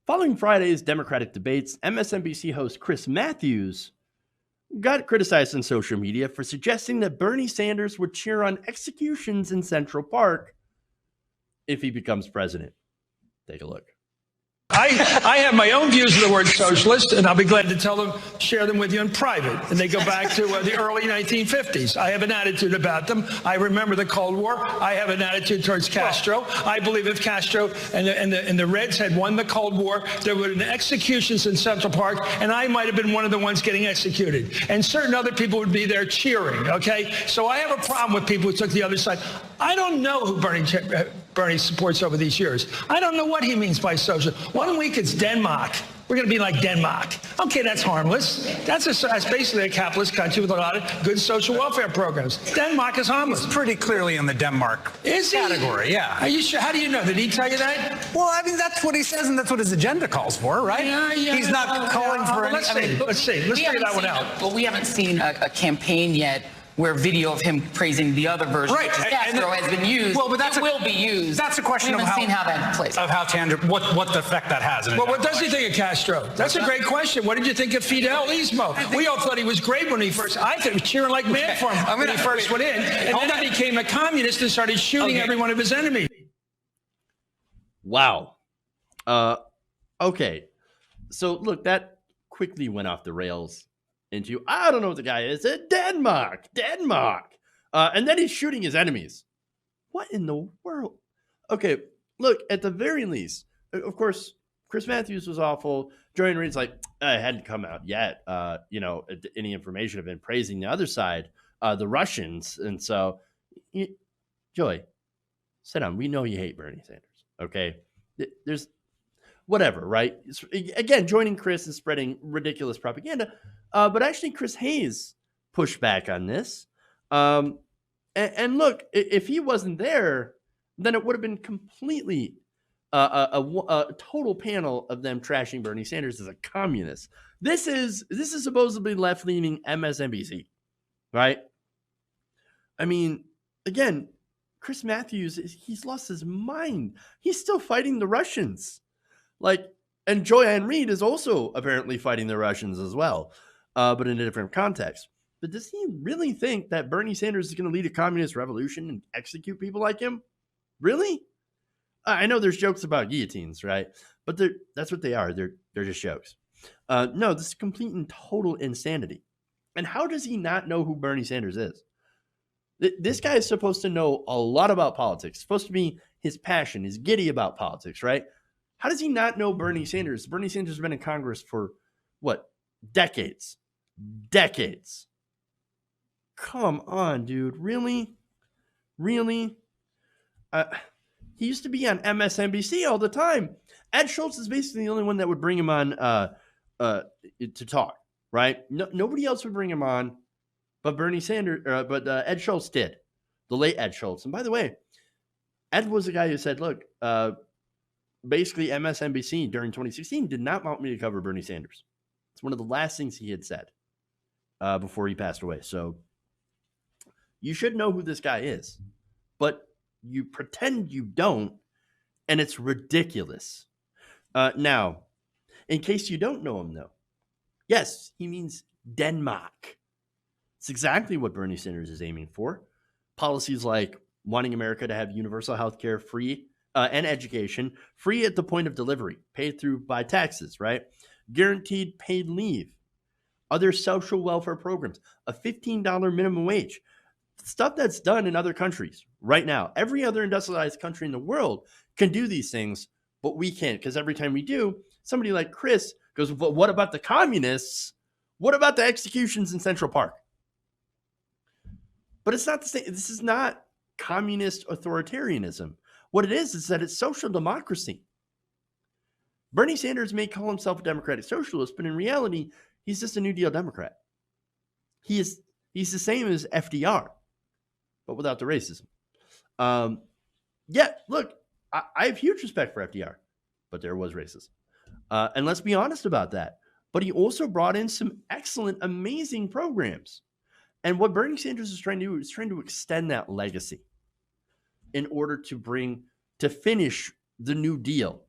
Following Friday's Democratic debates, MSNBC host Chris Matthews got criticized on social media for suggesting that Bernie Sanders would cheer on executions in Central Park if he becomes president. Take a look. I have my own views of the word socialist, and I'll be glad to share them with you in private. And they go back to the early 1950s. I have an attitude about them. I remember the Cold War. I have an attitude towards Castro. I believe if Castro and the Reds had won the Cold War, there would have been executions in Central Park, and I might have been one of the ones getting executed. And certain other people would be there cheering, okay? So I have a problem with people who took the other side. I don't know who Bernie supports over these years. I don't know what he means by social. 1 week it's Denmark. We're going to be like Denmark. Okay, that's harmless. That's basically a capitalist country with a lot of good social welfare programs. Denmark is harmless. He's pretty clearly in the Denmark category, yeah. Are you sure? How do you know? Did he tell you that? Well, I mean, that's what he says, and that's what his agenda calls for, right? Yeah. He's not calling for any... Let's see. Let's figure that one out. Well, we haven't seen a campaign yet where video of him praising the other version, which is Castro, has been used. Well, but it will be used. That's a question of how that plays. Of how what the effect that has. Well, what does he think of Castro? That's a great question. What did you think of Fidelismo? We all thought he was great when he first. I thought he was cheering like mad for him when he first went in, and then he became a communist and started shooting every one of his enemies. Wow. Okay. So look, that quickly went off the rails into, I don't know what the guy is, Denmark. And then he's shooting his enemies. What in the world? Okay, look, at the very least, of course, Chris Matthews was awful. Joy Reid's like, it hadn't come out yet. Any information of him praising the other side, the Russians. And so, Joy, sit down. We know you hate Bernie Sanders, okay? There's whatever, right? Again, joining Chris and spreading ridiculous propaganda. But actually, Chris Hayes pushed back on this. And look, if he wasn't there, then it would have been completely a total panel of them trashing Bernie Sanders as a communist. This is supposedly left-leaning MSNBC, right? I mean, again, Chris Matthews, he's lost his mind. He's still fighting the Russians. And Joy Reid is also apparently fighting the Russians as well. But in a different context. But does he really think that Bernie Sanders is going to lead a communist revolution and execute people like him? Really? I know there's jokes about guillotines, right? But that's what they are. They're just jokes. No, this is complete and total insanity. And how does he not know who Bernie Sanders is? This guy is supposed to know a lot about politics. Supposed to be his passion, is giddy about politics, right? How does he not know Bernie Sanders? Bernie Sanders has been in Congress for, what, decades. Come on, dude. Really? He used to be on MSNBC all the time. Ed Schultz is basically the only one that would bring him on to talk, right? Nobody else would bring him on, but Bernie Sanders, Ed Schultz did. The late Ed Schultz. And by the way, Ed was the guy who said, look, basically MSNBC during 2016 did not want me to cover Bernie Sanders. It's one of the last things he had said before he passed away. So you should know who this guy is, but you pretend you don't, and it's ridiculous. Now, in case you don't know him, though, yes, he means Denmark. It's exactly what Bernie Sanders is aiming for. Policies like wanting America to have universal health care, free and education, free at the point of delivery, paid through by taxes, right? Guaranteed paid leave, other social welfare programs, a $15 minimum wage, stuff that's done in other countries right now. Every other industrialized country in the world can do these things, but we can't, because every time we do, somebody like Chris goes, well, what about the communists? What about the executions in Central Park? But it's not the same. This is not communist authoritarianism. What it is that it's social democracy. Bernie Sanders may call himself a democratic socialist, but in reality, he's just a New Deal Democrat. He's the same as FDR, but without the racism. Look, I have huge respect for FDR, but there was racism. And let's be honest about that. But he also brought in some excellent, amazing programs. And what Bernie Sanders is trying to do is trying to extend that legacy in order to finish the New Deal.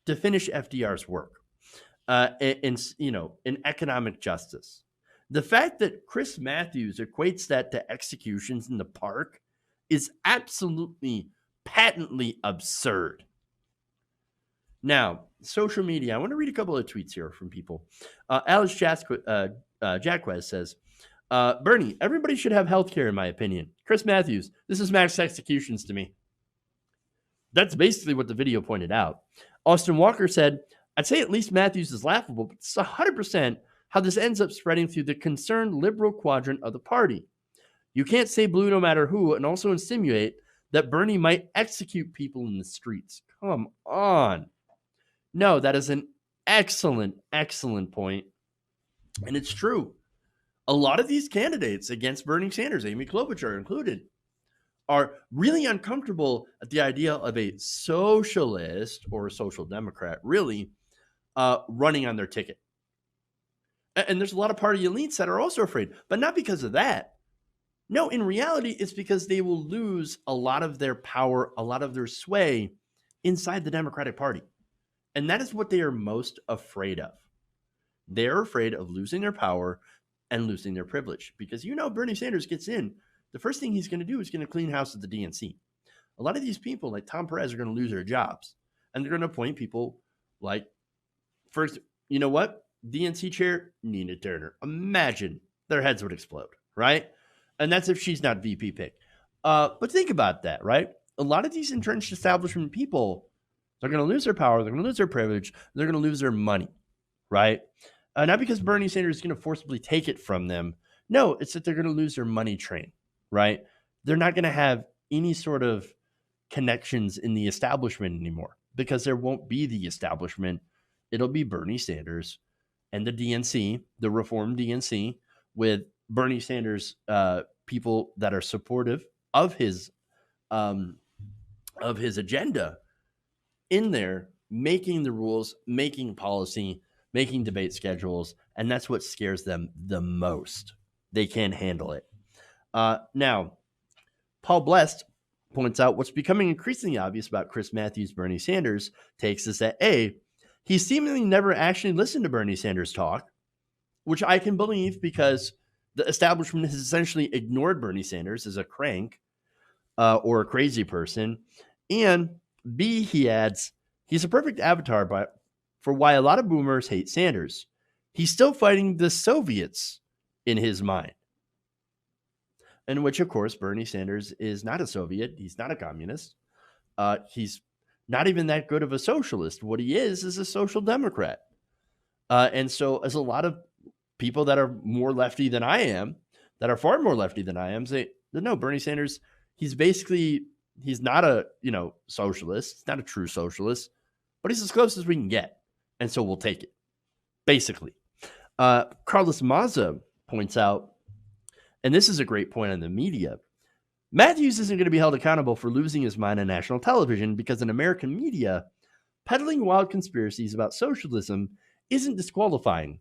to finish FDR's work in economic justice. The fact that Chris Matthews equates that to executions in the park is absolutely patently absurd. Now, social media. I want to read a couple of tweets here from people. Alice Jacquez says, Bernie, everybody should have health care, in my opinion. Chris Matthews, this is mass executions to me. That's basically what the video pointed out. Austin Walker said, I'd say at least Matthews is laughable, but it's 100% how this ends up spreading through the concerned liberal quadrant of the party. You can't say blue no matter who and also insinuate that Bernie might execute people in the streets. Come on. No, that is an excellent, excellent point. And it's true. A lot of these candidates against Bernie Sanders, Amy Klobuchar included, are really uncomfortable at the idea of a socialist or a social democrat really running on their ticket. And there's a lot of party elites that are also afraid, but not because of that. No, in reality, it's because they will lose a lot of their power, a lot of their sway inside the Democratic Party. And that is what they are most afraid of. They're afraid of losing their power and losing their privilege. Because Bernie Sanders gets in, the first thing he's going to do is going to clean house at the DNC. A lot of these people, like Tom Perez, are going to lose their jobs. And they're going to appoint people like, first, you know what? DNC chair, Nina Turner. Imagine their heads would explode, right? And that's if she's not VP pick. But think about that, right? A lot of these entrenched establishment people, they're going to lose their power, they're going to lose their privilege, they're going to lose their money, right? Not because Bernie Sanders is going to forcibly take it from them. No, it's that they're going to lose their money train, right? They're not going to have any sort of connections in the establishment anymore because there won't be the establishment. It'll be Bernie Sanders and the DNC, the reformed DNC, with Bernie Sanders people that are supportive of his agenda in there, making the rules, making policy, making debate schedules, and that's what scares them the most. They can't handle it. Now, Paul Blest points out what's becoming increasingly obvious about Chris Matthews' Bernie Sanders takes is that A, he seemingly never actually listened to Bernie Sanders talk, which I can believe because the establishment has essentially ignored Bernie Sanders as a crank or a crazy person. And B, he adds, he's a perfect avatar for why a lot of boomers hate Sanders. He's still fighting the Soviets in his mind. In which, of course, Bernie Sanders is not a Soviet. He's not a communist. He's not even that good of a socialist. What he is a social democrat. And so as a lot of people that are more lefty than I am, that are far more lefty than I am, say, no, Bernie Sanders, he's not a, socialist. He's not a true socialist, but he's as close as we can get. And so we'll take it, basically. Carlos Maza points out, and this is a great point on the media, Matthews isn't going to be held accountable for losing his mind on national television because in American media, peddling wild conspiracies about socialism isn't disqualifying.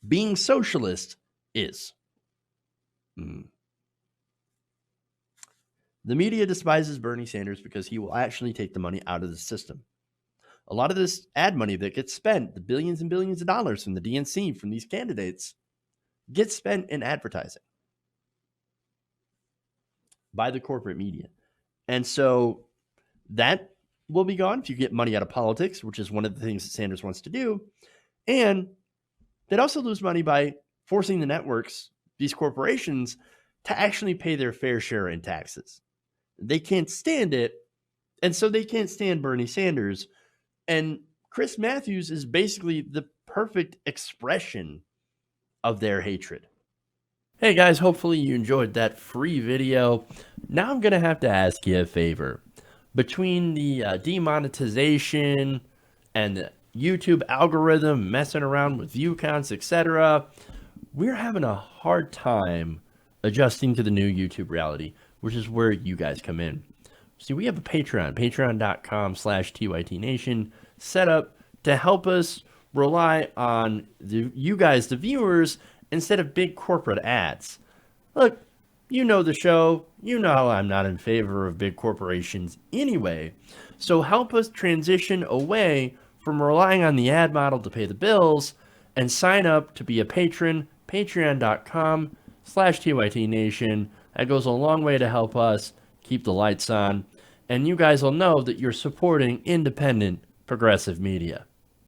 Being socialist is. The media despises Bernie Sanders because he will actually take the money out of the system. A lot of this ad money that gets spent, the billions and billions of dollars from the DNC, from these candidates, gets spent in advertising by the corporate media. And so that will be gone if you get money out of politics, which is one of the things that Sanders wants to do. And they'd also lose money by forcing the networks, these corporations, to actually pay their fair share in taxes. They can't stand it, and so they can't stand Bernie Sanders. And Chris Matthews is basically the perfect expression of their hatred. Hey guys, hopefully you enjoyed that free video. Now I'm going to have to ask you a favor. Between the demonetization and the YouTube algorithm messing around with view counts, etc., we're having a hard time adjusting to the new YouTube reality, which is where you guys come in. See, we have a Patreon, patreon.com/TYTNation, set up to help us rely on you guys, the viewers, instead of big corporate ads. Look, You know the show. You know how I'm not in favor of big corporations anyway. So help us transition away from relying on the ad model to pay the bills and sign up to be a patron, patreon.com/TYTNation. That goes a long way to help us keep the lights on. And you guys will know that you're supporting independent progressive media.